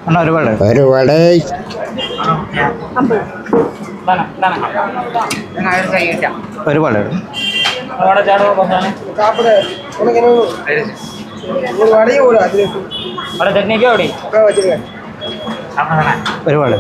ഒരു വട ഒരു വട ഒരുപാട്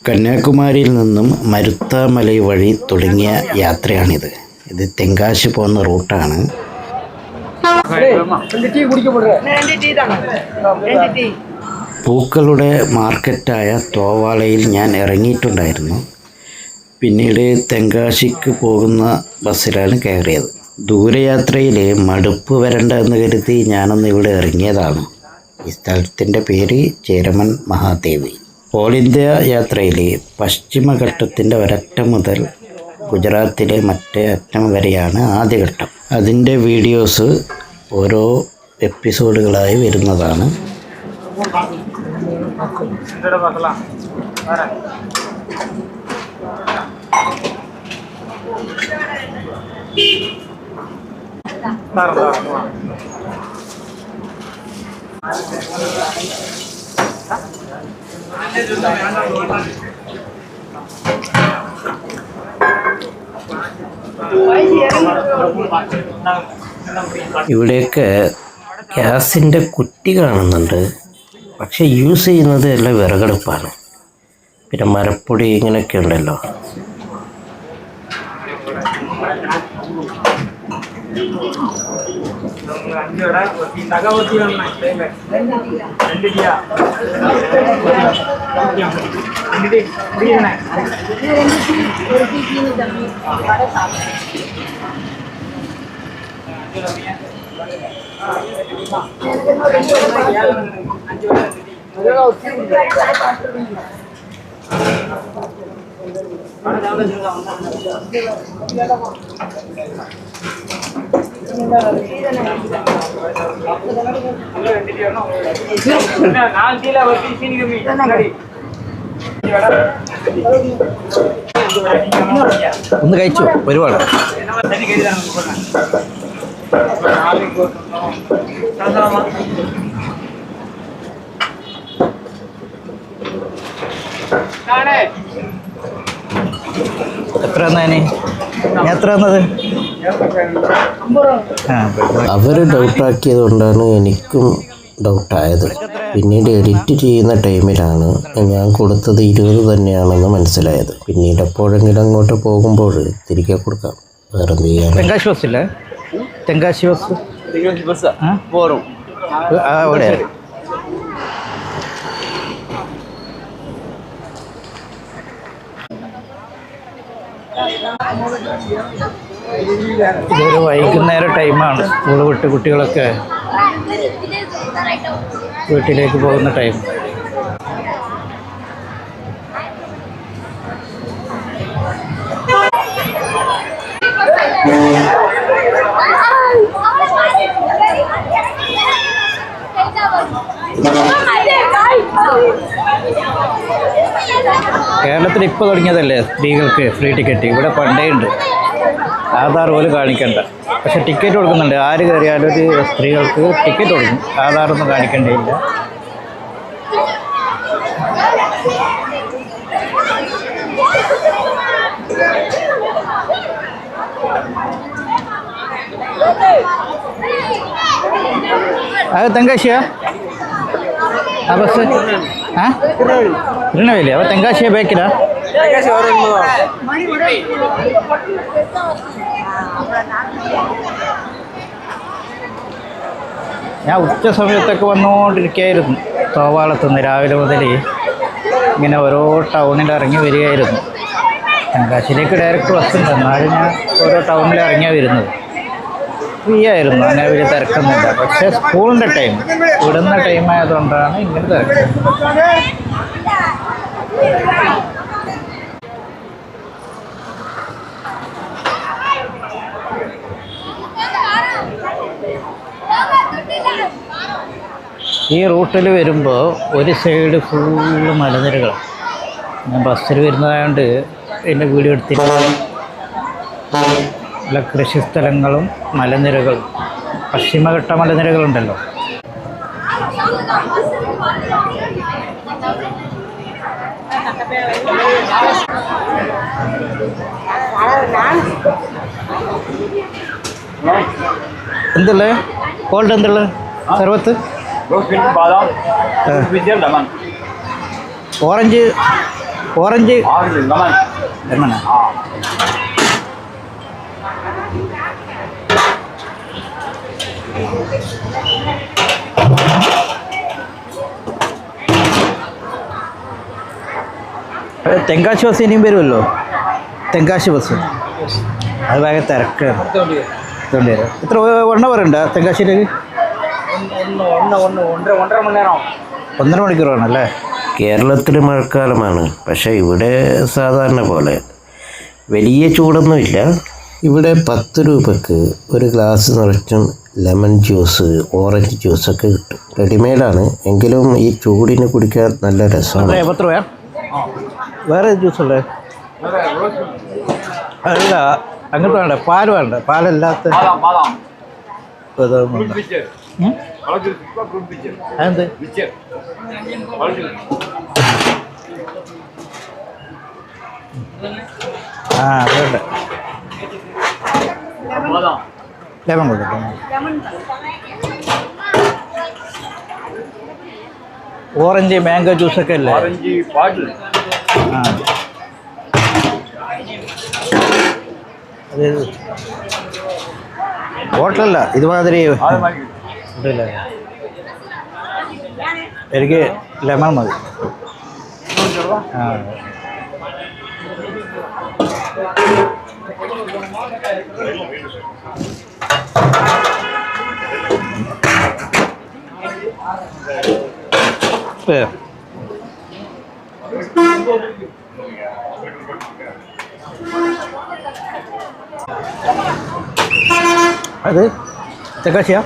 കന്യാകുമാരിയിൽ നിന്നും മരുത്താമലൈ വഴി തുടങ്ങിയ യാത്രയാണിത്. ഇത് തെങ്കാശി പോകുന്ന റൂട്ടാണ്. പൂക്കളുടെ മാർക്കറ്റായ തോവാളയിൽ ഞാൻ ഇറങ്ങിയിട്ടുണ്ടായിരുന്നു. പിന്നീട് തെങ്കാശിക്ക് പോകുന്ന ബസ്സിലാണ് കയറിയത്. ദൂരയാത്രയിൽ മടുപ്പ് വരണ്ട എന്ന് കരുതി ഞാനൊന്ന് ഇവിടെ ഇറങ്ങിയതാണ്. ഈ സ്ഥലത്തിൻ്റെ പേര് ചേരമൻ മഹാദേവി. ഓൾ ഇന്ത്യ യാത്രയിൽ പശ്ചിമഘട്ടത്തിൻ്റെ ഒരറ്റം മുതൽ ഗുജറാത്തിലെ മറ്റേ അറ്റം വരെയാണ് ആദ്യഘട്ടം. അതിൻ്റെ വീഡിയോസ് ഓരോ എപ്പിസോഡുകളായി വരുന്നതാണ്. ഇവിടെയൊക്കെ ഗ്യാസിൻ്റെ കുറ്റി കാണുന്നുണ്ട്. പക്ഷെ യൂസ് ചെയ്യുന്നത് എല്ലാം വിറകടുപ്പാണ്. പിന്നെ മരപ്പൊടി ഇങ്ങനെയൊക്കെ ഉണ്ടല്ലോ. ഒന്ന് കഴിച്ചു ഒരുപാട്. എത്ര വന്നേനെ? എത്ര വന്നത്? അവർ ഡൗട്ടാക്കിയത് കൊണ്ടാണ് എനിക്കും ഡൗട്ടായത്. പിന്നീട് എഡിറ്റ് ചെയ്യുന്ന ടൈമിലാണ് ഞാൻ കൊടുത്തത് 20 തന്നെയാണെന്ന് മനസ്സിലായത്. പിന്നീട് എപ്പോഴെങ്കിലും അങ്ങോട്ട് പോകുമ്പോൾ തിരികെ കൊടുക്കാം. വേറെ എന്ത് ചെയ്യാൻ? തെങ്കാശി ബസ്സില്ലേ? തെങ്കാശി ബസ് അവിടെ ഇതൊരു വൈകുന്നേര ടൈമാണ്. സ്കൂൾ വിട്ട് കുട്ടികളൊക്കെ വീട്ടിലേക്ക് പോകുന്ന ടൈം. കേരളത്തിൽ ഇപ്പോൾ തുടങ്ങിയതല്ലേ സ്ത്രീകൾക്ക് ഫ്രീ ടിക്കറ്റ്. ഇവിടെ പണ്ടേ ഉണ്ട്. ആധാർ പോലും കാണിക്കണ്ട. പക്ഷെ ടിക്കറ്റ് കൊടുക്കുന്നുണ്ട്. ആര് കയറിയാലും ഒരു സ്ത്രീകൾക്ക് ടിക്കറ്റ് കൊടുക്കും. ആധാറൊന്നും കാണിക്കേണ്ടതില്ല. അത് തെങ്കാശിയാ ആ ബസ്? തിരുനെൽവേലി. അപ്പോൾ തെങ്കാശിയ ബേക്കിലാ? ഞാൻ ഉച്ച സമയത്തൊക്കെ വന്നുകൊണ്ടിരിക്കുകയായിരുന്നു. തോവാളത്തുനിന്ന് രാവിലെ മുതൽ ഇങ്ങനെ ഓരോ ടൗണിൽ ഇറങ്ങി വരികയായിരുന്നു. തെങ്കാശിയിലേക്ക് ഡയറക്റ്റ് ബസ് ഉണ്ട്. എന്നാലും ഞാൻ ഓരോ ടൗണിൽ ഇറങ്ങിയാണ് വരുന്നത്. ഫ്രീ ആയിരുന്നു, അങ്ങനെ വലിയ തിരക്കൊന്നുമില്ല. പക്ഷേ സ്കൂളിൻ്റെ ടൈം, വിടുന്ന ടൈം ആയതുകൊണ്ടാണ് ഇങ്ങനെ തിരക്ക്. ഈ റൂട്ടിൽ വരുമ്പോൾ ഒരു സൈഡ് ഫുള്ള് മലനിരകളാണ്. ഞാൻ ബസ്സിൽ വരുന്നതായതുകൊണ്ട് എൻ്റെ വീഡിയോ എടുത്തിട്ട് നല്ല കൃഷിസ്ഥലങ്ങളും മലനിരകളും പശ്ചിമഘട്ട മലനിരകളുണ്ടല്ലോ. എന്തുള്ളത് കോൾഡ് എന്തുള്ളത് സർവത്ത് orange orange lemon Tenkasi bus ഇനിയും വരുമല്ലോ. തെങ്കാശി ബസ് അത് ഭയങ്കര തിരക്കാണ്. എത്ര 1 അവർ ഉണ്ട് തെങ്കാശിയിലേക്ക്? 1.5 മണിക്കൂറാണല്ലേ? കേരളത്തിൽ മഴക്കാലമാണ്, പക്ഷേ ഇവിടെ സാധാരണ പോലെ വലിയ ചൂടൊന്നുമില്ല. ഇവിടെ 10 രൂപയ്ക്ക് ഒരു ഗ്ലാസ് നിറച്ചും ലെമൺ ജ്യൂസ്, ഓറഞ്ച് ജ്യൂസൊക്കെ കിട്ടും. റെഡിമെയ്ഡാണ്, എങ്കിലും ഈ ചൂടിന് കുടിക്കാൻ നല്ല രസമാണ്. 10 രൂപ. വേറെ ജ്യൂസുള്ളത് അല്ല, അങ്ങനത്തെ വേണ്ട, പാൽ വേണ്ട, പാലല്ലാത്ത അതെന്ത്? ആ വേണ്ട, ലെമൺ കൊടുക്കും. ഓറഞ്ച് മാംഗോ ജ്യൂസൊക്കെ അല്ലേ? ആ അത് ഹോട്ടലല്ല, ഇതുമാതിരി ഇല്ല. എനിക്ക് ലെമൺ മതി. ആ അത് തെങ്കാശിയാ?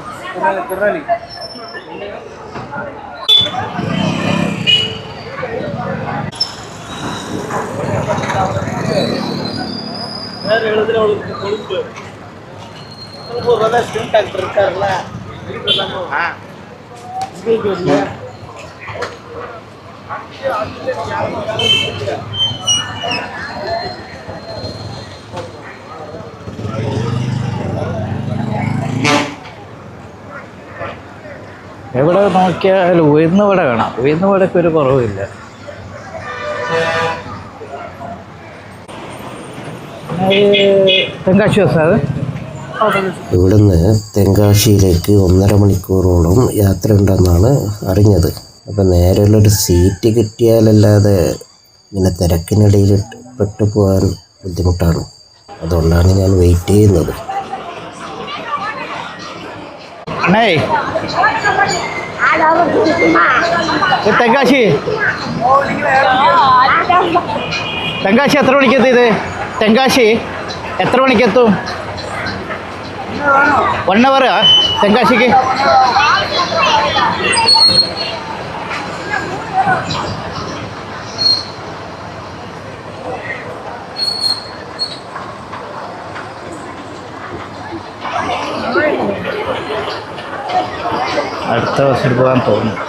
എവിടെ നോക്കിയാലും ഉയർന്ന വട കാണാം. ഉയർന്ന വടക്ക് ഒരു കുറവില്ല. തെങ്കാശി ബസ് അത് ഇവിടുന്ന് തെങ്കാശിയിലേക്ക് 1.5 മണിക്കൂറോളം യാത്ര ഉണ്ടെന്നാണ് അറിഞ്ഞത്. അപ്പം നേരെയുള്ളൊരു സീറ്റ് കിട്ടിയാലല്ലാതെ ഇങ്ങനെ തിരക്കിനിടയിൽ പെട്ടുപോകാൻ ബുദ്ധിമുട്ടാണ്. അതുകൊണ്ടാണ് ഞാൻ വെയിറ്റ് ചെയ്യുന്നത്. തെങ്കാശി തെങ്കാശി എത്ര മണിക്കെത്തും? ഇത് തെങ്കാശി എത്ര മണിക്കെത്തും? 1 അവറാ തെങ്കാശിക്ക്? അടുത്ത ബസ്സിൽ പോകാൻ തോന്നുന്നു.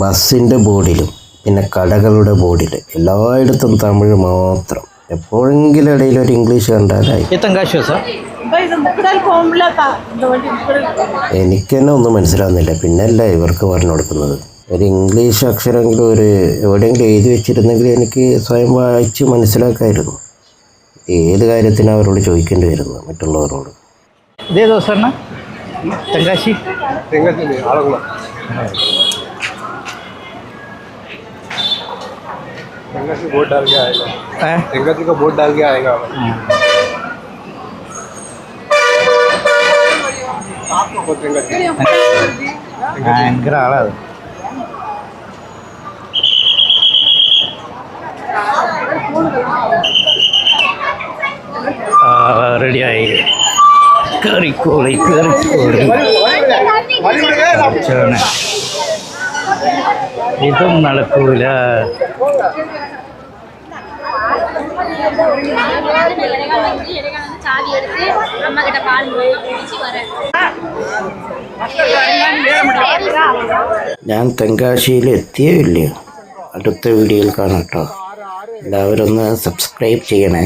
ബസ്സിൻ്റെ ബോർഡിലും പിന്നെ കടകളുടെ ബോർഡിൽ എല്ലായിടത്തും തമിഴ് മാത്രം. എപ്പോഴെങ്കിലും ഇടയിൽ ഒരു ഇംഗ്ലീഷ് കണ്ടാലായി. തെങ്കാശി ബസ്സാ? എനിക്ക് തന്നെ ഒന്നും മനസ്സിലാവുന്നില്ല, പിന്നല്ല ഇവർക്ക് പറഞ്ഞു കൊടുക്കുന്നത്. ഒരു ഇംഗ്ലീഷ് അക്ഷരമെങ്കിലും ഒരു എവിടെയെങ്കിലും എഴുതി വെച്ചിരുന്നെങ്കിൽ എനിക്ക് സ്വയം വായിച്ച് മനസ്സിലാക്കായിരുന്നു. ഏത് കാര്യത്തിനും അവരോട് ചോദിക്കേണ്ടി വരുന്നത് മറ്റുള്ളവരോട്. ഇതേ ദിവസമാണ് തെങ്കാശി? तेंगासी बोर्ड डाल के आएगा। तेंगासी का बोर्ड डाल के आएगा। ഭയങ്കര ആളത്. റെഡിയായി. കറിക്കോളി കറിക്കോളി കുറച്ചാണ്. ഇതും നടക്കൂല. ഞാൻ തെങ്കാശിയിൽ എത്തിയേ ഇല്ലയോ? അടുത്ത വീഡിയോയിൽ കാണാം കേട്ടോ. എല്ലാവരും ഒന്ന് സബ്സ്ക്രൈബ് ചെയ്യണേ.